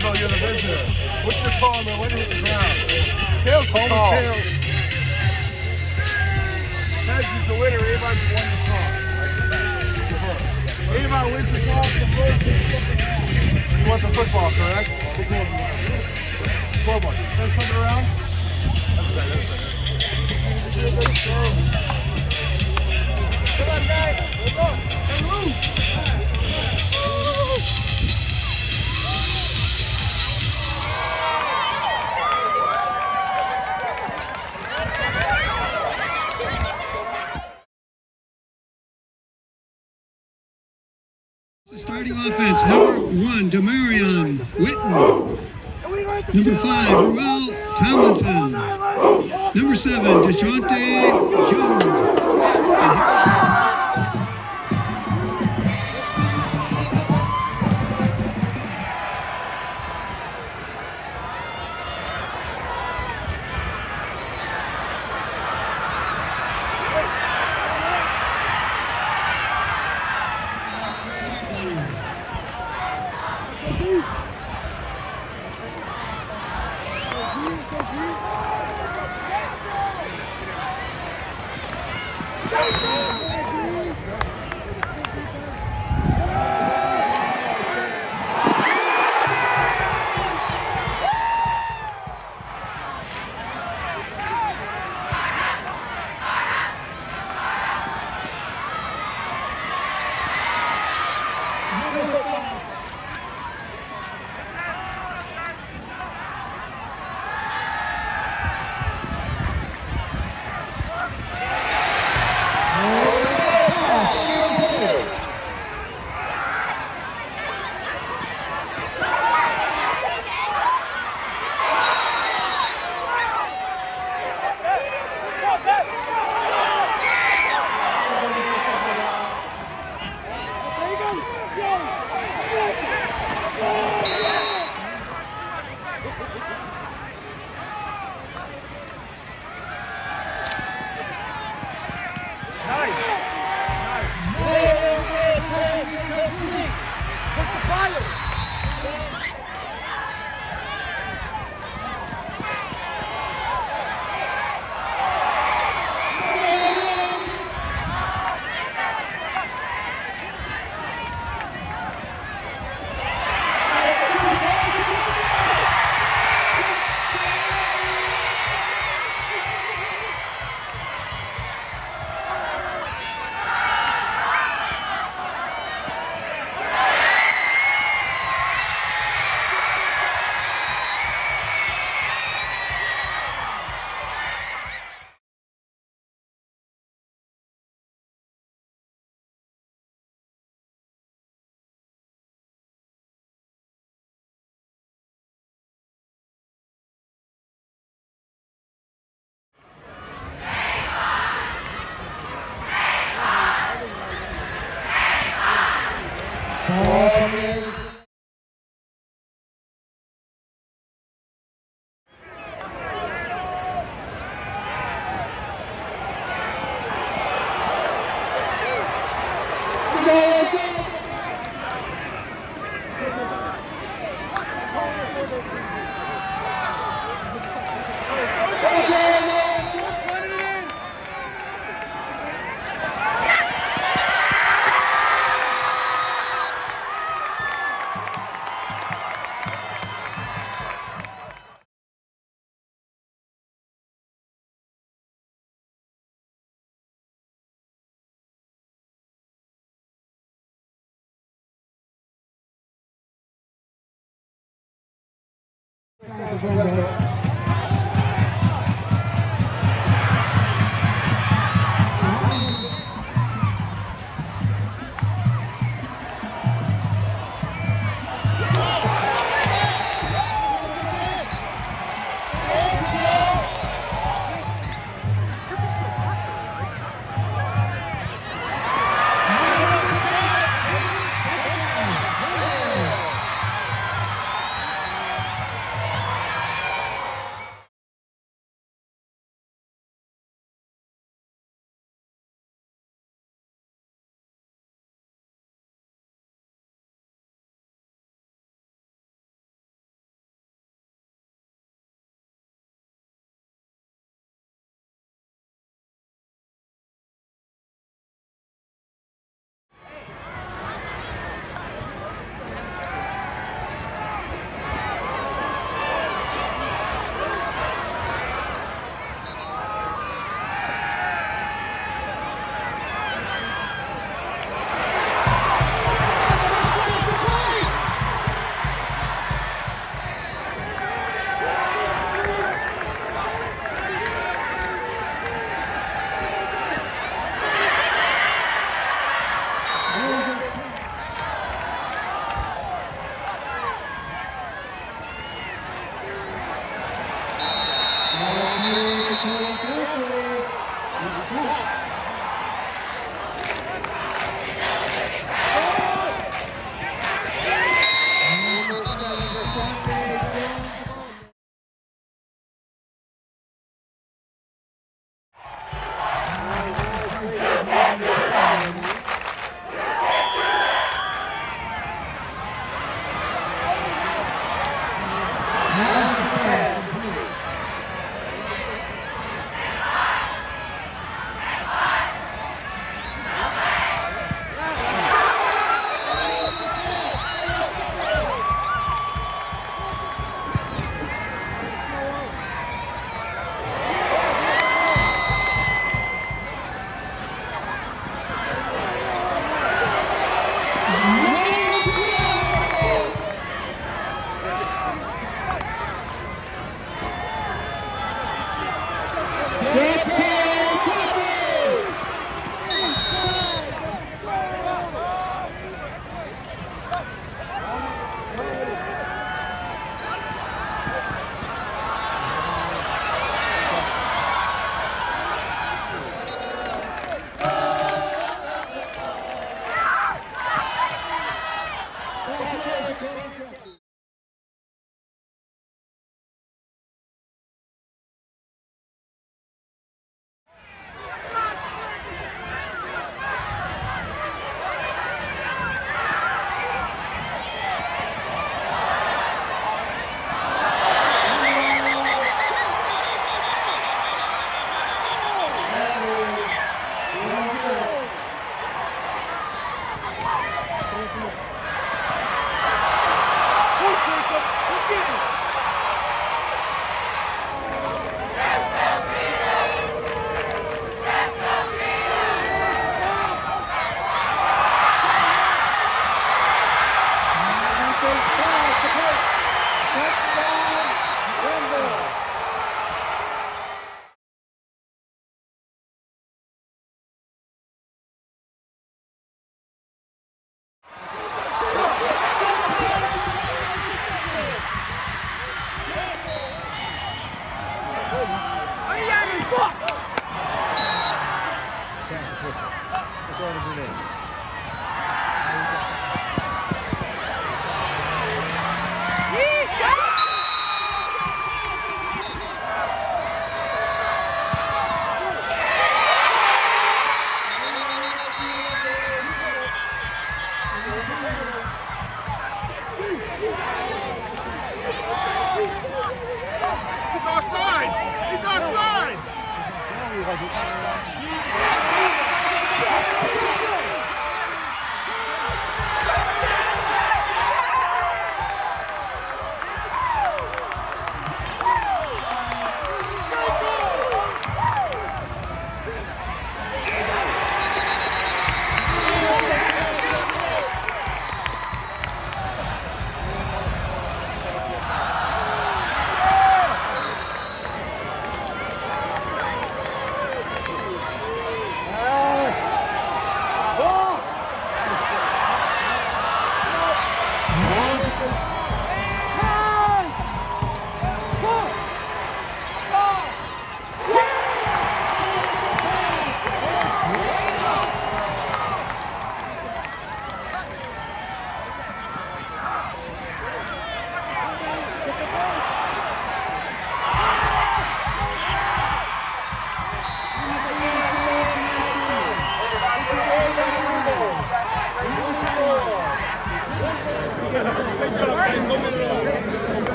Glenville, you're the visitor. What's your call, man? When you hit the ground? Tails call. Tails. Tails is the winner. Avon's won the call. Avon wins the call for first. You want the football, correct? We'll go over there. 12 bucks. Guys coming around? That's better. Come on, guys. Let's go. Hey, Lou. Starting offense, number 1, Damarion, Witten. Number 5, Ruel Tomlinson. Number 7, DeShante Jones.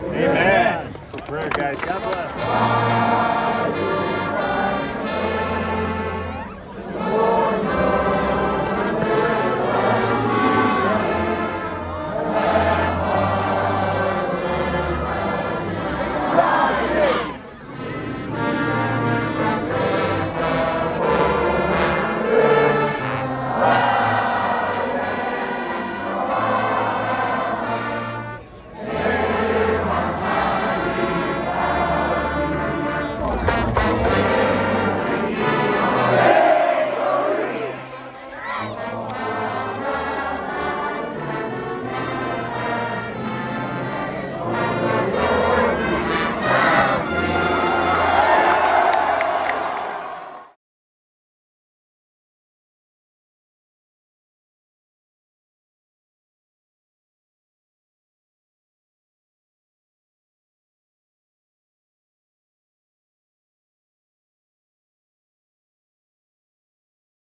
Amen. For prayer, guys. God bless.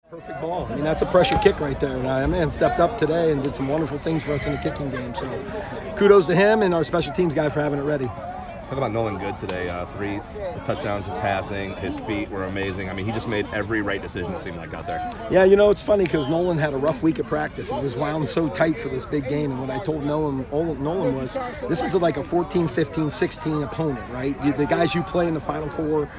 Perfect ball. I mean, that's a pressure kick right there. And that man stepped up today and did some wonderful things for us in the kicking game. So kudos to him and our special teams guy for having it ready. Talk about Nolan Good today. 3 touchdowns of passing. His feet were amazing. I mean, he just made every right decision, it seemed like, out there. Yeah, you know, it's funny because Nolan had a rough week of practice and he was wound so tight for this big game. And what I told Nolan was, this is like a 14, 15, 16 opponent, right? The guys you play in the Final Four,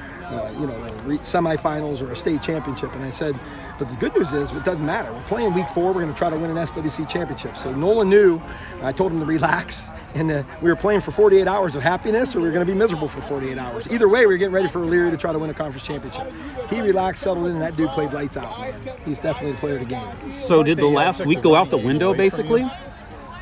semifinals or a state championship. And I said, but the good news is it doesn't matter. We're playing week 4. We're going to try to win an SWC championship. So Nolan knew. I told him to relax. And we were playing for 48 hours of happiness, or we were going to be miserable for 48 hours. Either way, we were getting ready for O'Leary to try to win a conference championship. He relaxed, settled in, and that dude played lights out, man. He's definitely the player of the game. So did the last week go out the window, basically?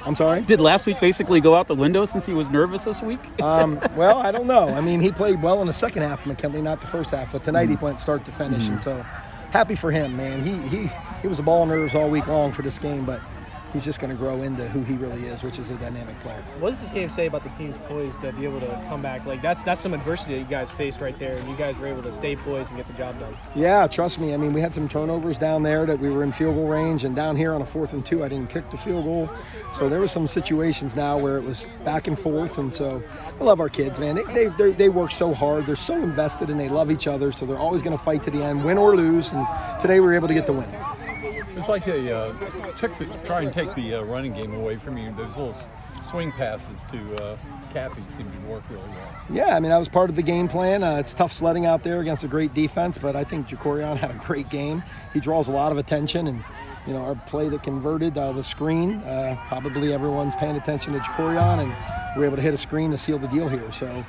I'm sorry? Did last week basically go out the window since he was nervous this week? Well, I don't know. I mean, he played well in the second half of McKinley, not the first half. But tonight he went start to finish, and so happy for him, man. He was a ball nerves all week long for this game, but he's just going to grow into who he really is, which is a dynamic player. What does this game say about the team's poise to be able to come back? Like that's some adversity that you guys faced right there, and you guys were able to stay poised and get the job done. Yeah, trust me. I mean, we had some turnovers down there that we were in field goal range, and down here on a 4th and 2, I didn't kick the field goal. So there were some situations now where it was back and forth, and so I love our kids, man. They work so hard. They're so invested, and they love each other, so they're always going to fight to the end, win or lose, and today we were able to get the win. It's like try and take the running game away from you. Those little swing passes to Caffey seem to work really well. Yeah, I mean, that was part of the game plan. It's tough sledding out there against a great defense, but I think Jakorion had a great game. He draws a lot of attention, and you know, our play that converted the screen, probably everyone's paying attention to Jakorion, and we were able to hit a screen to seal the deal here. So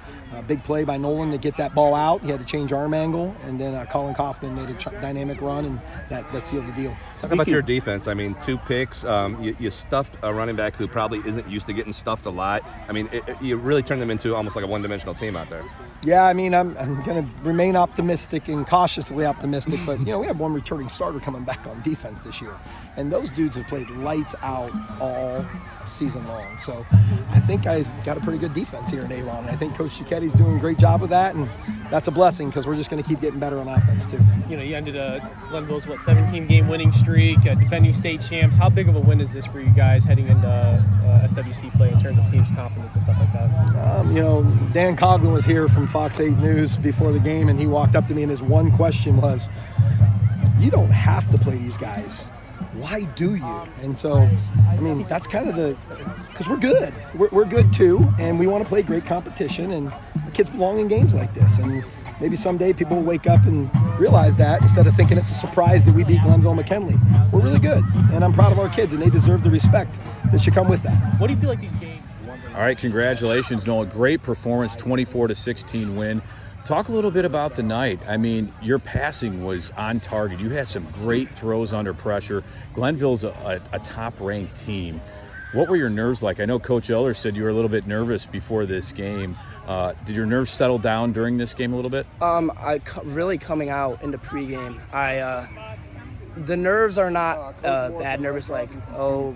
big play by Nolan to get that ball out. He had to change arm angle, and then Colin Kaufman made a dynamic run, and that sealed the deal. Talk about your defense. I mean, 2 picks. You stuffed a running back who probably isn't used to getting stuffed a lot. I mean, you really turned them into almost like a one-dimensional team out there. Yeah, I mean, I'm going to remain optimistic and cautiously optimistic, but, you know, we have one returning starter coming back on defense this year, and those dudes have played lights out all season long. So I think I got a pretty good defense here in Avon, and I think Coach Cicchetti's doing a great job of that, and that's a blessing because we're just going to keep getting better on offense, too. You know, you ended Glenville's, 17-game winning streak, defending state champs. How big of a win is this for you guys heading into SWC play in terms of team's confidence and stuff like that? You know, Dan Coughlin was here from Fox 8 News before the game, and he walked up to me, and his one question was, you don't have to play these guys. Why do you? And so, I mean, that's kind of because we're good. We're good too, and we want to play great competition, and the kids belong in games like this. And maybe someday people will wake up and realize that instead of thinking it's a surprise that we beat Glenville McKinley. We're really good, and I'm proud of our kids, and they deserve the respect that should come with that. What do you feel like these games? All right, congratulations, Noah. Great performance, 24-16 win. Talk a little bit about the night. I mean, your passing was on target. You had some great throws under pressure. Glenville's a top-ranked team. What were your nerves like? I know Coach Eller said you were a little bit nervous before this game. Did your nerves settle down during this game a little bit? Really coming out into pregame, the nerves are not bad nervous like, oh,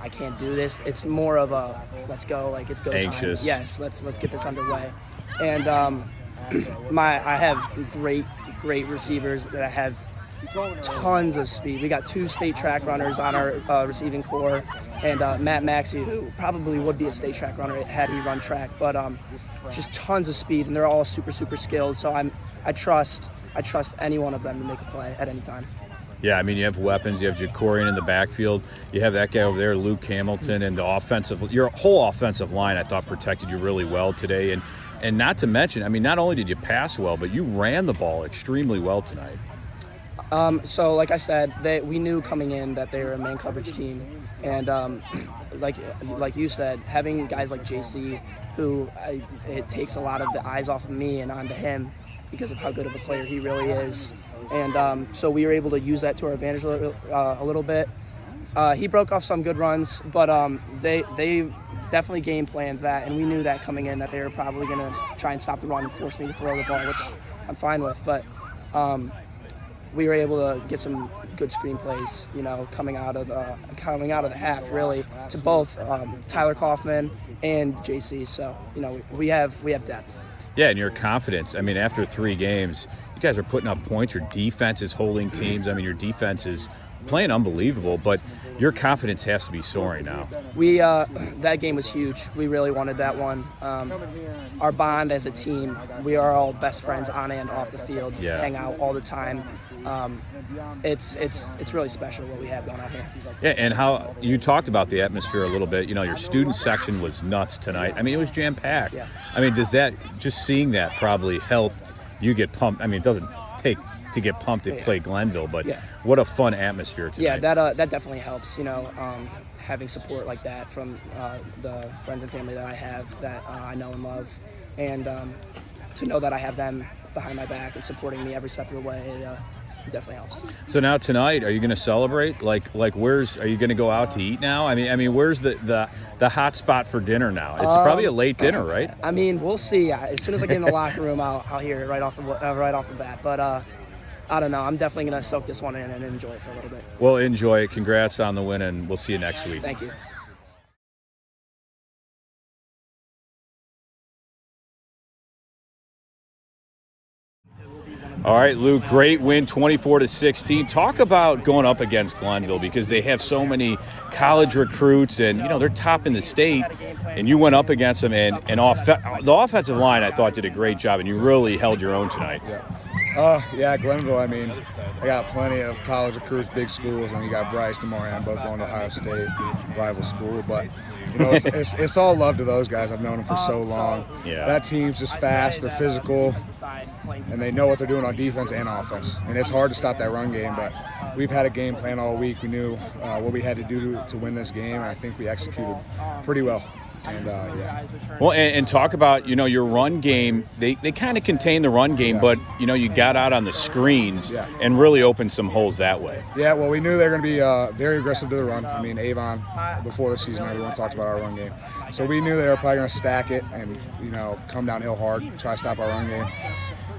I can't do this. It's more of a let's go, like it's go anxious time. Yes, let's get this underway. And I have great receivers that have tons of speed. We got 2 state track runners on our receiving core, and Matt Maxey, who probably would be a state track runner had he run track, but just tons of speed, and they're all super skilled. So I trust any one of them to make a play at any time. Yeah, I mean, you have weapons. You have Jakorion in the backfield. You have that guy over there, Luke Hamilton, and your whole offensive line, I thought, protected you really well today. And not to mention, I mean, not only did you pass well, but you ran the ball extremely well tonight. So, like I said, we knew coming in that they were a man coverage team, and like you said, having guys like JC, who it takes a lot of the eyes off of me and onto him because of how good of a player he really is. And so we were able to use that to our advantage a little bit. He broke off some good runs, but they definitely game planned that, and we knew that coming in that they were probably going to try and stop the run and force me to throw the ball, which I'm fine with. But we were able to get some good screenplays, you know, coming out of the half, really, to both Tyler Kaufman and JC. So, you know, we have depth. Yeah, and your confidence. I mean, after 3 games, you guys are putting up points. Your defense is holding teams. I mean, your defense is playing unbelievable, but your confidence has to be soaring now. We that game was huge. We really wanted that one. Our bond as a team, we are all best friends on and off the field. Yeah. Hang out all the time. It's really special what we have going on here. Yeah, and how you talked about the atmosphere a little bit. You know, your student section was nuts tonight. I mean, it was jam-packed. Yeah. I mean, does that, just seeing that probably helped you get pumped? I mean, it doesn't take to get pumped to play Glenville, but what a fun atmosphere tonight. Yeah, that definitely helps. You know, having support like that from the friends and family that I have that I know and love, and to know that I have them behind my back and supporting me every step of the way, it definitely helps. So now tonight, are you going to celebrate? Like are you going to go out to eat now? I mean, where's the hot spot for dinner now? It's probably a late dinner, right? I mean, we'll see. As soon as I get in the locker room, I'll hear it right off the bat. But I don't know. I'm definitely going to soak this one in and enjoy it for a little bit. Well, enjoy it. Congrats on the win, and we'll see you next week. Thank you. All right, Luke, great win, 24-16. Talk about going up against Glenville, because they have so many college recruits, and you know they're top in the state. And you went up against them, and the offensive line I thought did a great job, and you really held your own tonight. Yeah, Glenville. I mean, I got plenty of college recruits, big schools, and you got Bryce, Damarion, both going to Ohio State, rival school. But you know, it's all love to those guys. I've known them for so long. Yeah. That team's just fast. They're physical, and they know what they're doing on defense and offense. And it's hard to stop that run game, but we've had a game plan all week. We knew what we had to do to win this game, and I think we executed pretty well. And Well, and talk about, you know, your run game. They kind of contain the run game, but you know, you got out on the screens and really opened some holes that way. Yeah, well, we knew they were going to be very aggressive to the run. I mean, Avon, before the season, everyone talked about our run game. So we knew they were probably going to stack it and, you know, come downhill hard, try to stop our run game.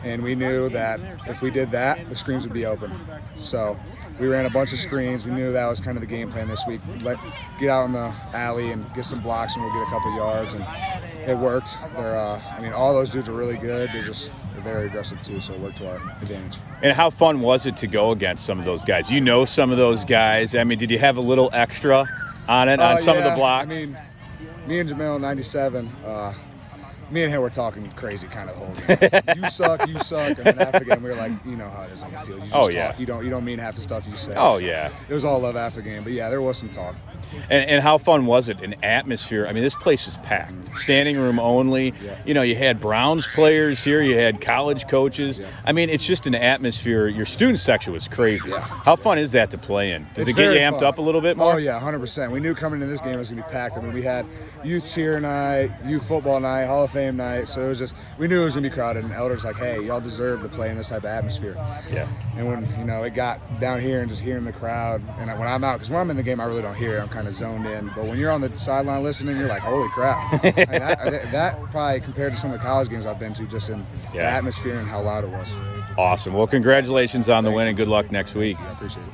And we knew that if we did that, the screens would be open. So we ran a bunch of screens. We knew that was kind of the game plan this week. Get out in the alley and get some blocks, and we'll get a couple yards. And it worked. I mean, all those dudes are really good. They're very aggressive too, so it worked to our advantage. And how fun was it to go against some of those guys? You know some of those guys. I mean, did you have a little extra on it on some of the blocks? I mean, me and Jamil in 97, me and him were talking crazy kind of the whole game. You suck. And then after the game, we were like, you know how it is on the field. You just talk. You don't mean half the stuff you say. Oh, yeah. It was all love after the game. But, yeah, there was some talk. And how fun was it? An atmosphere. I mean, this place is packed. Standing room only. Yeah. You know, you had Browns players here. You had college coaches. Yeah. I mean, it's just an atmosphere. Your student section was crazy. Yeah. How fun is that to play in? Does it get you amped up a little bit more? Oh, yeah, 100%. We knew coming into this game it was going to be packed. I mean, we had youth cheer night, youth football night, Hall of Fame night. So it was just, we knew it was going to be crowded. And Elder's like, hey, y'all deserve to play in this type of atmosphere. Yeah. And when, you know, it got down here and just hearing the crowd, and when I'm out, because when I'm in the game, I really don't hear it. I'm kind of zoned in. But when you're on the sideline listening, you're like, holy crap. that probably compared to some of the college games I've been to, just in the atmosphere and how loud it was. Awesome. Well, congratulations on the win, and good luck next week. I appreciate it.